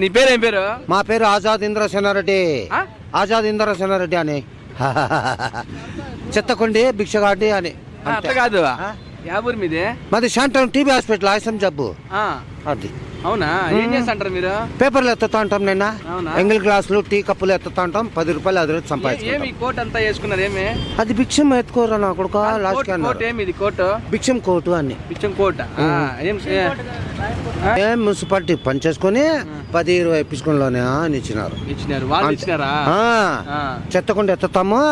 నీ పేరు ఏం పేరు? మా పేరు ఆజాద్ ఇంద్రసేనారెడ్డి. ఆజాద్ ఇంద్రసేనారెడ్డి అని. చెత్తకొండి భిక్షగాడి అని. అట్లా కాదు, యాబూరు మీది? మాది శాంతం టీబీ హాస్పిటల్ ఆయాసం జబ్బు. అది అవునా? ఏం చేస్తుంటారు మీరు? పేపర్లు ఎత్తుతా ఉంటాం. నేను ఎంగిల్ గ్లాసులు టీ కప్పులు ఎత్తుతా ఉంటాం. 10 రూపాయలు అది సంపాదించి. కోట్ అంతా వేసుకున్నారు ఏమి? అది భిక్షం ఎత్తుకోరా నా కొడుకు. భిక్షం కోటు అని. భిక్షం కోట ఏం మున్సిపాలిటీ పని చేసుకుని 10-20 ఇప్పించుకోలోనే అని ఇచ్చినారు. చెత్తకుండా ఎత్తుతాము,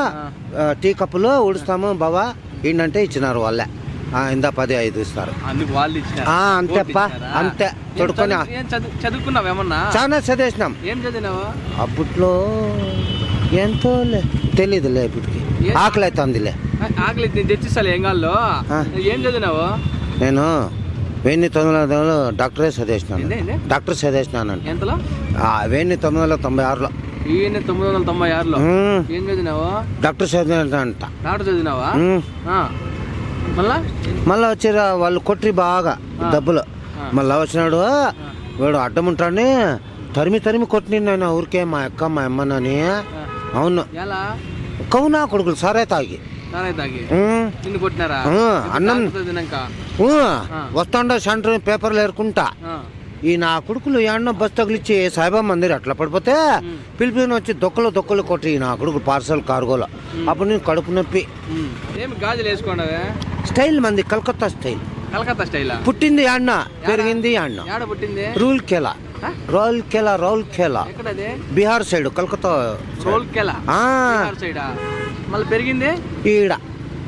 టీ కప్పులు ఊడుస్తాము బావా ఏంటంటే ఇచ్చినారు వాళ్ళే. ఇందా 10-5 ఇస్తారు. అంతేప్ప అంతే. తొడుకొని చదువుకున్నావు ఏమన్నా? చాలా చదివేసినాం. ఏం చదివినావు? అప్పట్లో ఎంతో తెలీదులే, ఇప్పటికి ఆకలి అవుతుందిలే. ఆకలి తెచ్చిస్తాలే ఎంగాల్లో. ఏం చదివినావు? నేను 1900 డాక్టరే చదివేసినాను. డాక్టర్ చదివేసినాను. ఎంతలో? 1996లో. 1996లో ఏం చదివినావు? డాక్టర్ చదివినంట. డాక్టర్ చదివినావా? మళ్ళా వచ్చి వాళ్ళు కొట్టి బాగా డబ్బులు. మళ్ళా వచ్చినాడు వాడు అడ్డం ఉంటాడని తరిమి కొట్టిండు ఆయన ఊరికే మా అక్క మా అమ్మనని. అవును కవునా కొడుకులు సరే తాగి అన్నం వస్తాండ సెంటర్ పేపర్లు ఏరుకుంటా. ఈ నా కొడుకులు ఏమన్నా బస్ తగిలిచ్చి సాయిబాబా మందిర్ అట్లా పడిపోతే పిలిపిన వచ్చి దొక్కలు కొట్టి నా కొడుకు పార్సల్ కార్గోలో. అప్పుడు నేను కడుపు నొప్పి. స్టైల్ మంది కలకత్తా స్టైల్. పుట్టింది అన్న, పెరిగింది అన్న. రౌల్కేలా బీహార్ సైడ్ కలకత్తా. పెరిగింది ఈడ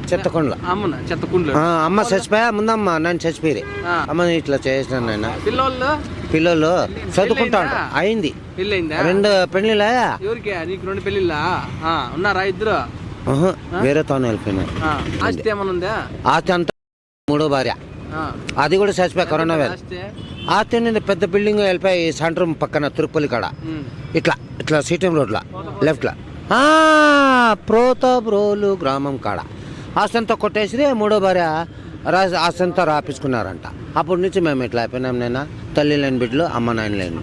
చెత్తకొండలో. అమ్మ చచ్చిపోయా ముందమ్మ నన్ను చచ్చిపోయి అమ్మ ఇట్లా చేసినాను నేను. పిల్లలు చదువుకుంటా అయింది. 2 పెళ్లిలా. నీకు 2 పెళ్లిళ్ళా ఉన్నారా? ఇద్దరు వేరే తాను వెళ్ళిపోయినారు. ఆస్తి ఏమన్నా ఉందా? ఆస్తి అంతా 3వ భార్య, అది కూడా చచ్చిపోయా కరోనా వేరు. ఆస్తి నుండి పెద్ద బిల్డింగ్ వెళ్ళిపోయి సెంటర్ పక్కన తిరుపతి కాడ ఇట్లా సిటిఎం రోడ్లో లెఫ్ట్ లో ప్రోతాప్ రోలు గ్రామం కాడ ఆస్తంతా కొట్టేసి 3వ భార్య ఆస్తంతా రాపించుకున్నారంట. అప్పటి నుంచి మేము ఇట్లా అయిపోయినాం. నేను తల్లి లేని బిడ్డలు, అమ్మ నాయన లేని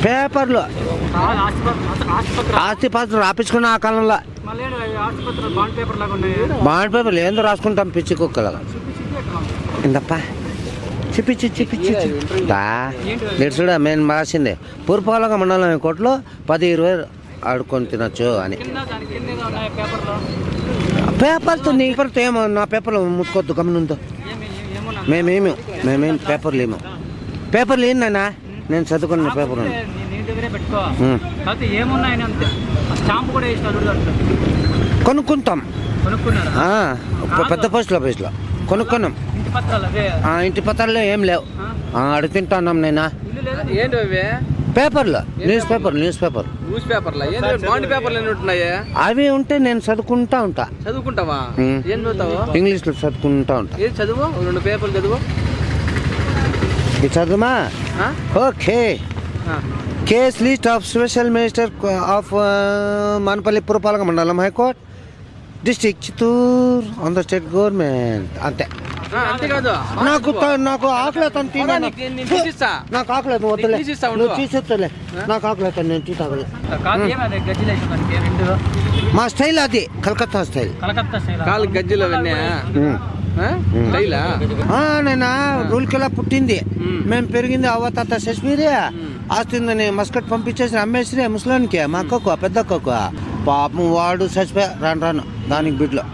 పేపర్లు ఆస్తి పాత్ర రాపించుకున్న ఆ కాలంలో. బాండ్ పేపర్లు ఏందో రాసుకుంటాం పిచ్చి కుక్కలుగా. ఇందప్ప చిప్పిచ్చి చూడ మేము రాసిందే పూర్వపాలక మండలం కోట్లో 10-20 ఆడుకొని తినచ్చు అని. పేపర్తో నీ పేపర్తో ఏమో నా పేపర్లో ముట్టుకోవద్దు గమనంతో. మేమేం పేపర్లు ఏమో. పేపర్లు ఏందన్నా నేను చదువుకున్న పేపర్ కొనుక్కుంటాం. పెద్ద పోస్టులో కొనుక్కున్నాం. ఇంటి పత్రాలు ఏం లేవు. అడుగుతుంటాం నేను. పేపర్లు న్యూస్ పేపర్ అవి ఉంటే నేను చదువుకుంటా ఉంటా. చదువుకుంటావా? ఏం చదువుతావు? ఇంగ్లీష్ లో చదువుకుంటా ఉంటా. చదువు 2 పేపర్లు చదువు. చదువుమా? Okay. Case list of special minister of Manapalli పురపాలక మండలం high court district Chittoor Andhra state government. అంతే. నాకు ఆకలి నాకు ఆకలి వద్దులే, నువ్వు తీసేస్తలే. నాకు ఆకలి నేను టీ తాగలే. మా స్టైల్ అది కలకత్తా స్టైల్. గజ్జలు నేను రూల్కెలా పుట్టింది, మేము పెరిగింది అవ్వతాత చచ్చిపోయి ఆస్తుందని మస్కట్ పంపించేసి అమ్మేసి ముసలానికి మా అక్కకు పెద్ద అక్కకు. పాపం వాడు చచ్చిపోయా రాను దానికి బిడ్డలో.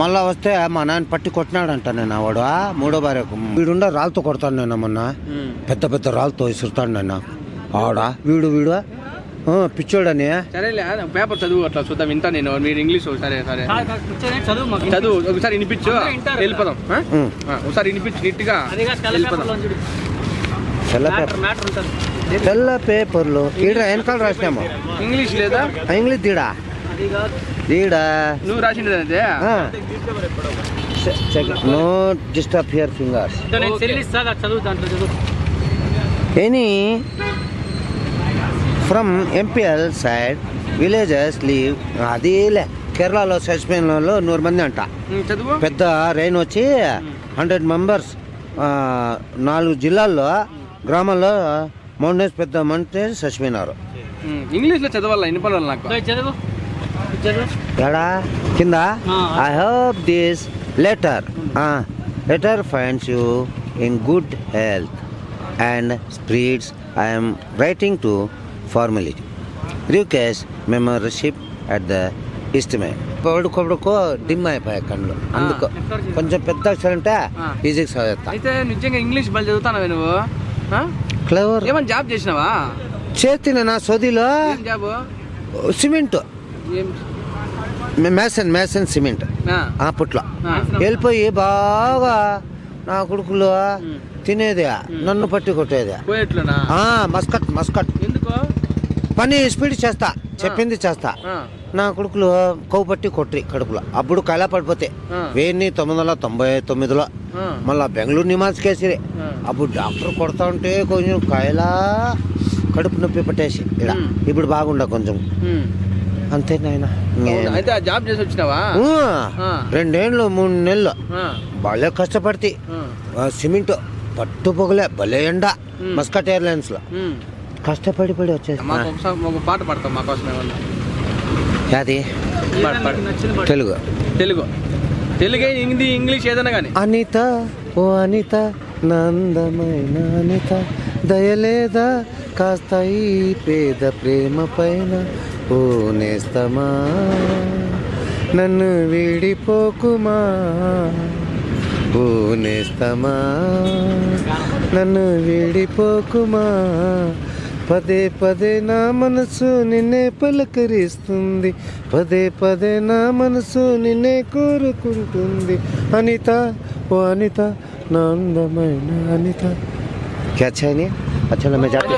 మళ్ళా వస్తే మా నాన్న పట్టి కొట్టినాడంట. నేను వాడు 3వ భార్యకు వీడుండ రాళ్ళతో కొడతాను. నేను మొన్న పెద్ద రాళ్ళతో విసురుతాడు. నేను ఆడా వీడు పిచ్చోడని. పేపర్ చదువు అట్లా చూద్దాం. వింటా నేను. మీరు ఇంగ్లీష్ సరే చదువు ఒకసారి వినిపించు, వెళ్ళిపోదాం. ఒకసారి వినిపించు నీట్గా వెళ్ళిపోదాం. తెల్ల పేపర్లో ఈడ వెనకాల రాసినాము. ఇంగ్లీష్ లేదా? ఇంగ్లీష్ దీడా నువ్వు రాసిండే. No disturb here fingers. Any from MPL side villages leave. అదిలే కేరళలో చచ్చిపోయిన వాళ్ళు 100 మంది అంట. పెద్ద రైన్ వచ్చి 100 మెంబర్స్ 4 జిల్లాల్లో గ్రామంలో మౌంటైన్స్ పెద్ద మౌంటైన్స్ చచ్చిపోయినారు. ఇంగ్లీష్ లో చదవాలా ఎన్ని పనులు నాకు చదువు ఎడా కింద I hope this letter finds you in good health and spreads I'm writing to formality request membership at the ఇష్టమే కొడుకో డిమ్ అయిపోయాయి కళ్ళు, అందుకు కొంచెం పెద్ద అక్షరంటే ఈజీగా చదువుతా. అయితే నిజంగా ఇంగ్లీష్ బాగా చదువుతానవే నువ్వు? క్లవర్. ఏమన్నా జాబ్ చేసినావా? చేతిన నా సోదీలో జాబ్ సిమెంట్ మేసన్ సిమెంట్ అప్పట్లో వెళ్ళిపోయి బాగా నా కొడుకులు తినేది, నన్ను పట్టి కొట్టేది. మస్కట్ ఎందుకు పని స్పీడ్ చేస్తా, చెప్పింది చేస్తా. నా కొడుకులు కొవ్వు పట్టి కొట్టి కడుపులో. అప్పుడు కైలా పడిపోతే 1999లో మళ్ళా బెంగళూరు నిమాజ్ కేసరి. అప్పుడు డాక్టర్ కొడతా ఉంటే కొంచెం కైలా కడుపు నొప్పి పట్టేసి ఇలా. ఇప్పుడు బాగుండ కొంచెం అంతే నాయన. అయితే జాబ్ చేసి వచ్చినావా? 2 ఏళ్ళు 3 నెలలు భలే కష్టపడితే సిమెంట్ పట్టు పొగలే భలే ఎండ మస్కట్ ఎయిర్లైన్స్ లో కష్టపడి వచ్చేసి. ఒక పాట పాడతాం మాకోసం ఏమన్నా? అది తెలుగు తెలుగే, హిందీ, ఇంగ్లీష్ ఏదైనా కానీ. అనిత ఓ అనిత నందమైన అనిత దయలేదా కాస్త ఈ పేద ప్రేమ పైన ఓ నేస్తమా నన్ను వీడిపోకుమా ఓ నేస్తమా నన్ను వీడిపోకుమా పదే పదే నా మనసు నిన్నే పలకరిస్తుంది పదే పదే నా మనసు నిన్నే కోరుకుంటుంది అనిత ఓ అనిత నా అందమైన అనిత. క్యా చేయని అచ్చా మే జాతే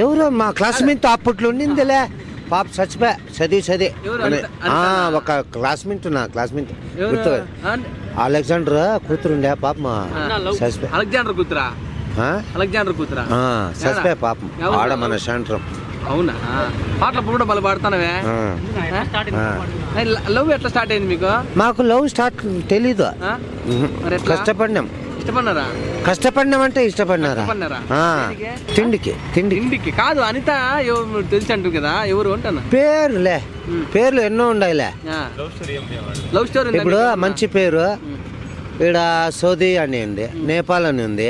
ఎవరు మా క్లాస్మేట్ అప్పట్లో ఉండిందిలే పాప చచ్చిపోయా చదివి ఒక క్లాస్మేట్ నా క్లాస్మేట్ గుర్తు అలెగ్జాండర్ కూతురుండే పాప మా చచ్చిపోయా. అలెగ్జాండర్ కూతురా చచ్చిపోయా పాపం ఆడ మన శాంట్రం. అవునా? పాటలు కూడా మళ్ళీ పాడుతానవే. లవ్ ఎట్లా స్టార్ట్ అయింది మీకు? మాకు లవ్ స్టార్ట్ తెలీదు, కష్టపడినాం. కష్టపడినాం అంటే ఇష్టపడినారా? తిండికి కాదు. అనిత తెలిసి అంటుంది కదా, ఎవరు అంటున్నా? పేర్లు ఎన్నో ఉండాయిలే. లవ్ స్టోరీ ఇప్పుడు మంచి పేరు ఇక్కడ సౌదీ అని ఉంది, నేపాల్ అని ఉంది,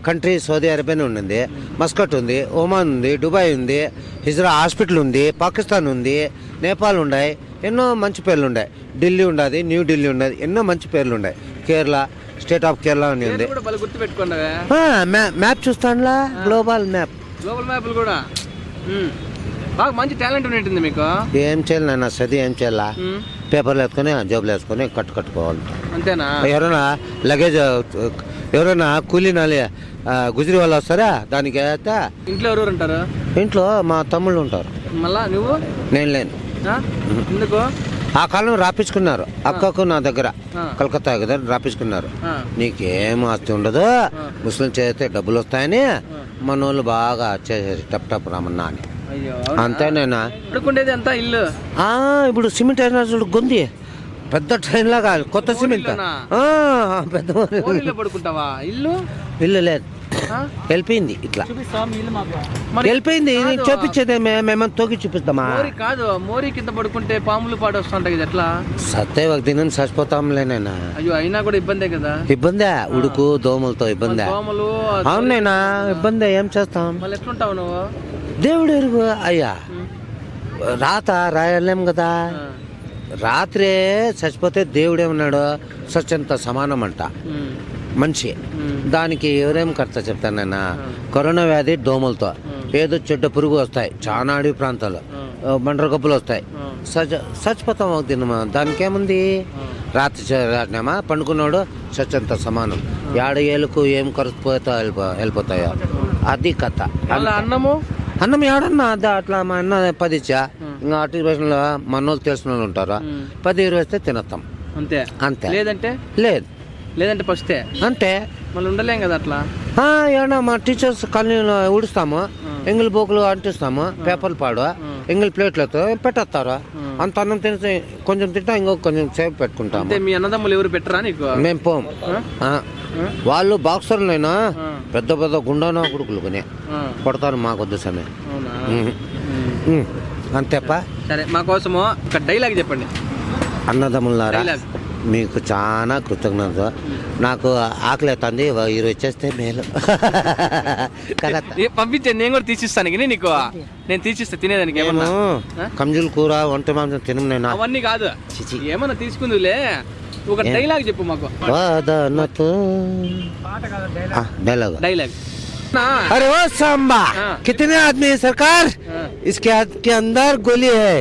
కంట్రీ సౌదీ అరేబియా ఉండింది, మస్కట్ ఉంది, ఒమాన్ ఉంది, దుబాయ్ ఉంది, హిజ్రా హాస్పిటల్ ఉంది, పాకిస్తాన్ ఉంది, నేపాల్ ఉన్నాయి. ఎన్నో మంచి పేర్లు ఉన్నాయి. ఢిల్లీ ఉండదు, న్యూ ఢిల్లీ ఉండదు, ఎన్నో మంచి పేర్లు ఉన్నాయి. కేరళ, స్టేట్ ఆఫ్ కేరళ అని ఉంది. మ్యాప్ చూస్తానులా, గ్లోబల్ మ్యాప్ కూడా బాగా మంచి టాలెంట్ ఉంటుంది మీకు. ఏం చేయాలి నాన్న, చదివి ఏం చేయాలా? పేపర్లు వేసుకొని జోబులు వేసుకొని కట్టుకోవాలి అంతేనా? ఎవరైనా లగేజ్ ఎవరైనా కూలీ నాలి గుజరీ వాళ్ళు వస్తారా దానికి అయితే. ఇంట్లో ఎవరు ఉంటారు? ఇంట్లో మా తమ్ముళ్ళు ఉంటారు. మళ్ళా నువ్వు? నేను లేను. ఎందుకు? ఆ కాలం రాపించుకున్నారు అక్కకు నా దగ్గర, కలకత్తా దగ్గర రాపించుకున్నారు. నీకేం ఆస్తి ఉండదు, ముస్లిం చేస్తే డబ్బులు వస్తాయని మన వాళ్ళు బాగా చేసేది టప్ రామన్నా అని. అంతేనేనా? ఎంత ఇల్లు? ఇప్పుడు సిమెంట్ అయినా చూడు గొంది పెద్ద ట్రైన్ లాగా కొత్త సిమెంట్ పెద్ద పడుకుంటావా? ఇల్లు లేదు, వెళ్ళిపోయింది. ఇట్లా వెళ్ళిపోయింది. చూపించేదే మేము తోకి చూపిస్తామా? కాదు, మోరీ కింద పడుకుంటే పాములు పాడు వస్తుంటాయి కదా, ఎట్లా? సత్తే ఒక దినం చచ్చిపోతాంలేనా? అయ్యో, అయినా కూడా ఇబ్బందే కదా. ఇబ్బందే, ఉడుకు దోమలతో ఇబ్బందే. అవునేనా ఇబ్బందే, ఏం చేస్తాం? మళ్ళీ ఎట్లుంటావు నువ్వు? దేవుడు ఎరుగు అయ్యా, రాత రాయలేం కదా. రాత్రే చచ్చిపోతే దేవుడేమన్నాడు, సత్యంత సమానం అంట మనిషి. దానికి ఎవరేం కర్త చెప్తానన్నా? కరోనా వ్యాధి దోమలతో, ఏదో చెడ్డ పురుగు వస్తాయి, చాలా అడవి ప్రాంతాలు మండ్ర గబ్బులు వస్తాయి, చచ్చిపోతాం ఒక దినమా. దానికేముంది? రాత్రి రాటినామా పండుకున్నాడు సత్యంత సమానం. ఏడ ఏళ్ళకు ఏం కరుకుపోతా వెళ్ళిపోతాయో అది కథ. అన్నం ఏడన్నా అట్లా మా అన్న 10 ఇచ్చా, ఇంకా అటు భాషలో మన వాళ్ళు తెలిసిన వాళ్ళు ఉంటారు, 10-20 వస్తే తినస్తాం అంతే. లేదంటే ఫస్టే అంతే. మళ్ళీ ఉండలేం కదా అట్లా. ఏమన్నా మా టీచర్స్ కాలనీలో ఉడుస్తాము, ఎంగిల్ బోకులు అంటిస్తాము, పేపర్లు పాడు ఎంగిల్ ప్లేట్లతో పెట్టేస్తారు. అంత అన్నం తిని కొంచెం తింటాం, ఇంకొక కొంచెం సేపు పెట్టుకుంటాం. అంటే మీ అన్నదమ్ములు ఎవరు పెట్టరా నీకు? మేము పోం. వాళ్ళు బాక్సర్లైనా పెద్ద పెద్ద గుండానా కొడుకులు కొని కొడతారు, మాకొద్దు సమయం. అంతేపా. సరే, మా కోసము ఒక డైలాగ్ చెప్పండి. అన్నదమ్ములారా, డైలాగ్. మీకు చాలా కృతజ్ఞత. నాకు ఆకలి అవుతుంది, ఈరోజు వచ్చేస్తే మేలు. పంపించండి, నేను కూడా తీసిస్తాను. నీకు నేను తీసిస్తా తినేదానికి. ఏమన్నా కంజుల కూర, వంట మాంసం తినము. నేను అవన్నీ కాదు, ఏమన్నా తీసుకుందులే. ఒక డైలాగ్ చెప్పు మాకు. Dialogue dialogue. अरे वो सांबा, कितने आदमी है सरकार? इसके अंदर गोली है.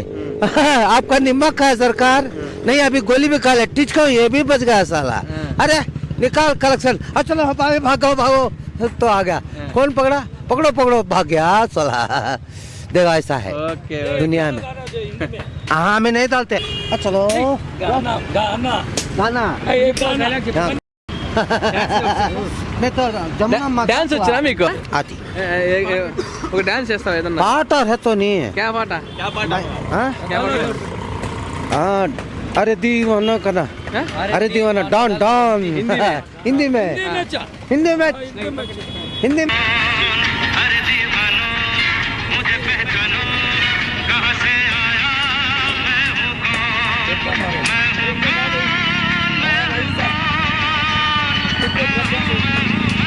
आपका निमक है सरकार? नहीं, अभी गोली भी खा ले. टीच को ये भी बच गया साला. अरे निकाल कलेक्शन. चलो भागो भागो. तो आ गया. कौन पकड़ा? पकड़ो पकड़ो, भाग गया साला. देखो ऐसा है दुनिया में. हाँ, हमें नहीं डालते. चलो गाना गाना गाना. డాన్స్ వచ్చా మీకు? అది ఒక డాన్స్ చేస్తావా ఏదన్నా? పాట హేతో నీ క్యా పాట? अरे दीवाना करना. अरे दीवाना डॉन डॉन. हिंदी में हिंदी में हिंदी में. अरे दीवानो मुझे पहचानो, कहां से आया मैं हूं कौन, मैं हूं कौन, मैं हूं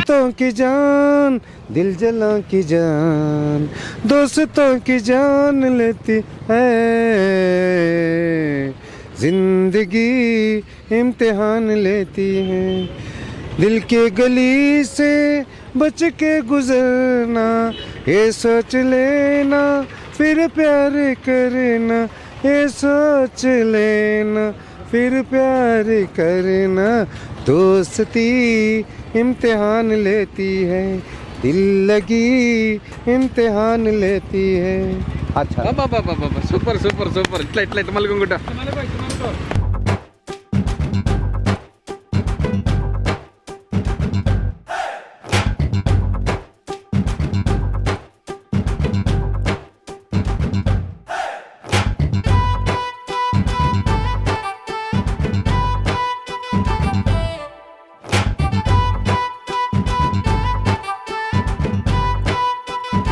दोस्तों की जान, दिल जला की जान, दोस्तों की जान लेती है जिंदगी, इम्तिहान लेती है. दिल के गली से बच के गुजरना, ये सोच लेना, फिर प्यार करना, ये सोच लेना, फिर प्यार करना. दोस्ती इम्तिहान लेती है, दिल लगी इम्तिहान लेती है. अच्छा, సూపర్ సూపర్ సూపర్. ఇట్లా ఇట్లా ఇట్లా మళ్ళీ